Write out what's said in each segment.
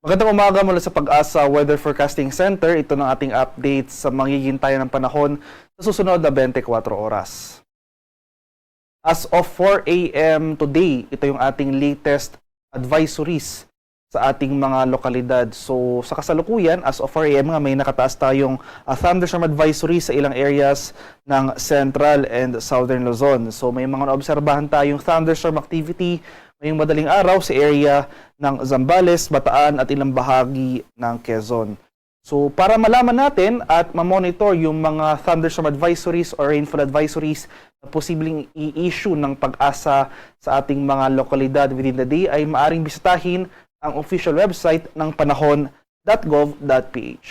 Magandang umaga mula sa Pag-asa Weather Forecasting Center. Ito ng ating update sa magiging tayo ng panahon sa susunod na 24 oras. As of 4 a.m. today, ito yung ating latest advisories sa ating mga lokalidad. So sa kasalukuyan, as of 4 a.m. nga may nakataas tayong thunderstorm advisory sa ilang areas ng Central and Southern Luzon. So may mga naobserbahan tayong thunderstorm activity ngayong madaling araw sa area ng Zambales, Bataan at ilang bahagi ng Quezon. So para malaman natin at ma-monitor yung mga thunderstorm advisories or rainfall advisories na posibleng i-issue ng Pag-asa sa ating mga lokalidad within the day, ay maaring bisitahin ang official website ng panahon.gov.ph.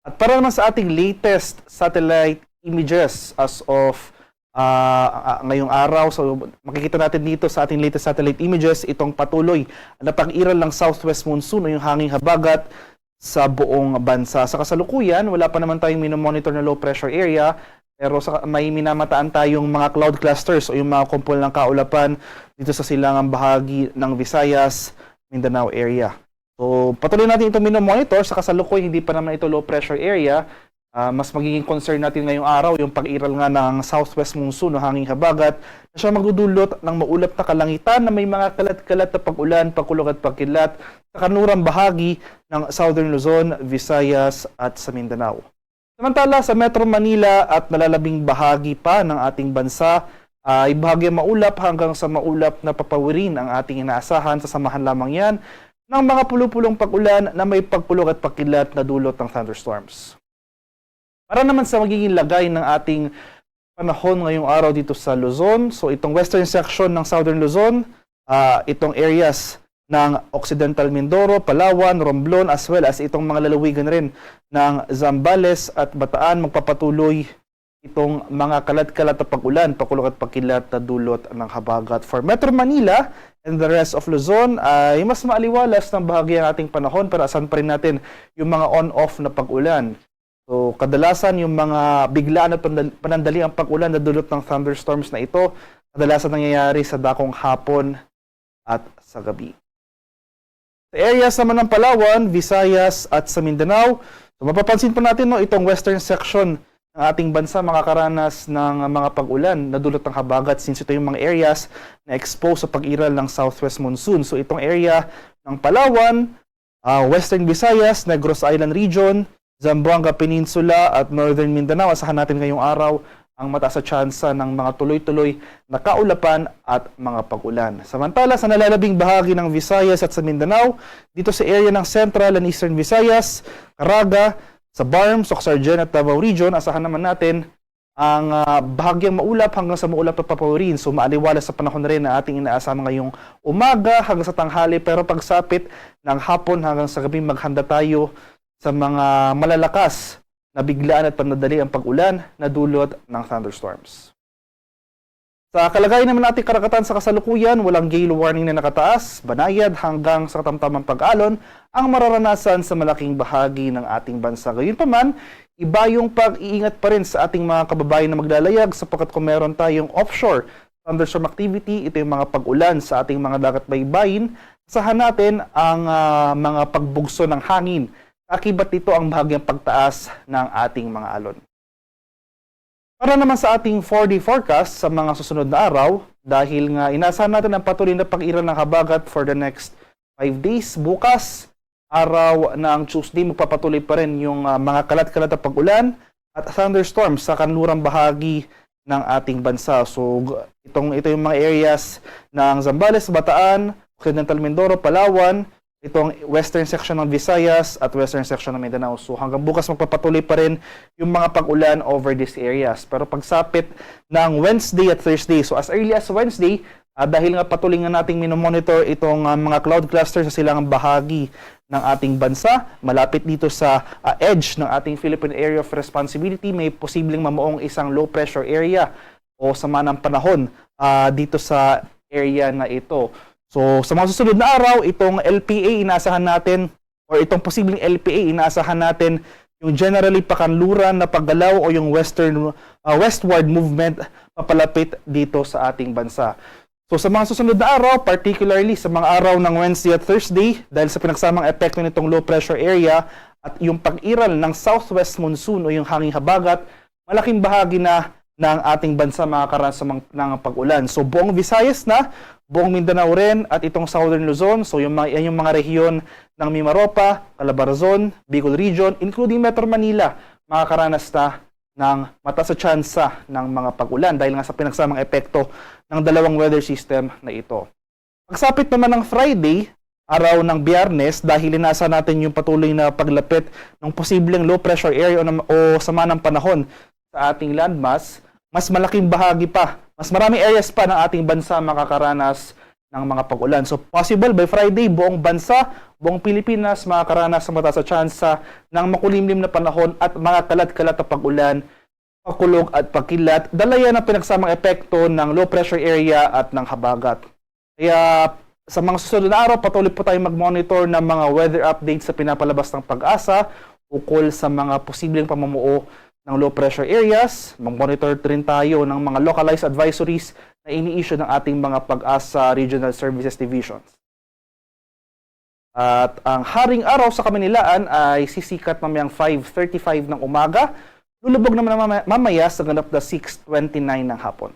At para naman sa ating latest satellite images as of ngayong araw, so makikita natin dito sa ating latest satellite images itong patuloy na pag-iral ng southwest monsoon o yung hanging habagat sa buong bansa. Sa kasalukuyan, wala pa naman tayong minomonitor na low pressure area, pero may minamataan tayong mga cloud clusters o yung mga kumpol ng kaulapan dito sa silangang bahagi ng Visayas, Mindanao area. So patuloy natin itong minomonitor. Sa kasalukuyan, hindi pa naman ito low pressure area. Mas magiging concern natin ngayong araw yung pag-iral nga ng southwest monsoon o hanging habagat na siya magdudulot ng maulap na kalangitan na may mga kalat-kalat na pag-ulan, pagkulog at pagkilat sa kanurang bahagi ng Southern Luzon, Visayas at sa Mindanao. Samantala sa Metro Manila at nalalabing bahagi pa ng ating bansa ay bahagyang maulap hanggang sa maulap na papawirin ang ating inaasahan. Sasamahan lamang yan ng mga pulupulong pag-ulan na may pagkulog at pagkilat na dulot ng thunderstorms. Para naman sa magiging lagay ng ating panahon ngayong araw dito sa Luzon, so itong western section ng Southern Luzon, itong areas ng Occidental Mindoro, Palawan, Romblon, as well as itong mga lalawigan rin ng Zambales at Bataan, magpapatuloy itong mga kalat-kalat na pag-ulan, pakulog at pagkilat na dulot ng habagat. For Metro Manila and the rest of Luzon ay mas maaliwalas ng bahagi ng ating panahon, pero asan pa rin natin yung mga on-off na pag-ulan. So, kadalasan yung mga biglaan at panandali ang pag-ulan na dulot ng thunderstorms na ito, kadalasan nangyayari sa dakong hapon at sa gabi. Sa areas naman ng Palawan, Visayas at sa Mindanao, so mapapansin po natin itong western section ng ating bansa makakaranas ng mga pag-ulan na dulot ng habagat since ito yung mga areas na exposed sa pag-iral ng southwest monsoon. So, itong area ng Palawan, Western Visayas, Negros Island Region, Zamboanga Peninsula at Northern Mindanao, asahan natin ngayong araw ang mataas na tsansa ng mga tuloy-tuloy na kaulapan at mga pag-ulan. Samantala, sa nalalabing bahagi ng Visayas at sa Mindanao, dito sa area ng Central and Eastern Visayas, Caraga, sa Barm, Soxargen at Davao Region, asahan naman natin ang bahagyang maulap hanggang sa maulap na papawirin. So maaliwalas sa panahon na rin na ating inaasahan ngayong umaga hanggang sa tanghali, pero pagsapit ng hapon hanggang sa gabi, maghanda tayo sa mga malalakas na biglaan at panadali ang pag-ulan na dulot ng thunderstorms. Sa kalagayan naman natin karagatan sa kasalukuyan, walang gale warning na nakataas, banayad hanggang sa katamtamang pag-alon ang mararanasan sa malaking bahagi ng ating bansa. Gayunpaman, iba yung pag-iingat pa rin sa ating mga kababayan na maglalayag sapagkat kung meron tayong offshore thunderstorm activity, ito yung mga pag-ulan sa ating mga dagat baybayin, asahan natin ang mga pagbugso ng hangin. Akibat dito ang bahagyang pagtaas ng ating mga alon. Para naman sa ating 4-day forecast sa mga susunod na araw, dahil nga inaasahan natin ang patuloy na pag-iral ng habagat for the next 5 days, bukas, araw ng Tuesday, magpapatuloy pa rin yung mga kalat-kalat na pag-ulan at thunderstorms sa kanlurang bahagi ng ating bansa. So ito yung mga areas ng Zambales, Bataan, Occidental Mindoro, Palawan, itong western section ng Visayas at western section ng Mindanao. So hanggang bukas magpapatuloy pa rin yung mga pag-ulan over these areas. Pero pagsapit ng Wednesday at Thursday, so as early as Wednesday, dahil nga patuloy nga nating minomonitor itong mga cloud clusters sa silangang bahagi ng ating bansa, malapit dito sa edge ng ating Philippine Area of Responsibility, may posibleng mamuong isang low pressure area o sama ng panahon dito sa area na ito. So, sa mga susunod na araw, itong LPA inaasahan natin, or itong posibleng LPA inaasahan natin, yung generally pakanluran na paggalaw o yung westward movement papalapit dito sa ating bansa. So sa mga susunod na araw, particularly sa mga araw ng Wednesday at Thursday, dahil sa pinagsamang epekto nitong low pressure area at yung pag-iral ng southwest monsoon o yung hanging habagat, malaking bahagi na ng ating bansa makakaranas ng pag-ulan. So buong Visayas na, buong Mindanao rin at itong Southern Luzon, so yung mga rehiyon ng Mimaropa, Calabarzon, Bicol Region, including Metro Manila, makakaranas na ng mataas na tsansa ng mga pag-ulan dahil nga sa pinagsamang epekto ng dalawang weather system na ito. Pagsapit naman ng Friday, araw ng Biyernes, dahil inasa natin yung patuloy na paglapit ng posibleng low pressure area o sama ng panahon sa ating landmass, mas malaking bahagi pa, mas maraming areas pa ng ating bansa makakaranas ng mga pag-ulan. So possible by Friday, buong bansa, buong Pilipinas makakaranas ng mataas na tsansa ng makulimlim na panahon at mga kalat-kalat na pag-ulan, pakulog at pagkilat, dala yan ang pinagsamang epekto ng low pressure area at ng habagat. Kaya sa mga susunod na araw, patuloy po tayong mag-monitor ng mga weather updates sa pinapalabas ng Pag-asa ukol sa mga posibleng pamumuo ng low pressure areas. Mag-monitor rin tayo ng mga localized advisories na ini-issue ng ating mga Pag-asa Regional Services Divisions. At ang haring araw sa Kamunilaan ay sisikat mamayang 5:35 ng umaga. Lulubog naman mamaya sa ganap na 6:29 ng hapon.